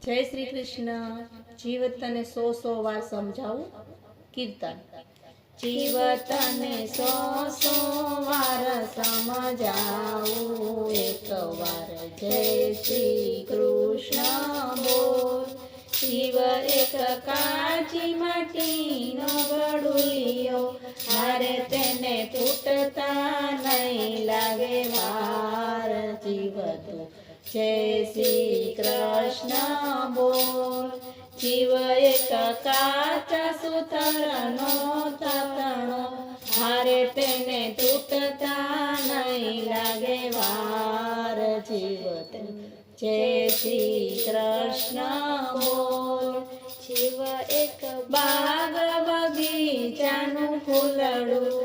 જય શ્રી કૃષ્ણ. જીવ તને 100 વાર સમજાવું. કીર્તન. જીવ તને 100 વાર સમજાવું, એક વાર જય શ્રી કૃષ્ણ બોલ. જીવ એક કાચી માટીનો ગડુલિયો, હારે તેને તૂટતા નહીં લાગે વાર. જીવ તું જય શ્રી કૃષ્ણ બોલ. જીવ એક કાચા સૂતરનો તાતણો, હારે તેને તૂટતા નહીં લાગે વાર. જીવ તું જય શ્રી કૃષ્ણ બોલ. જીવ એક બાગ બગીચાનું ફૂલડું,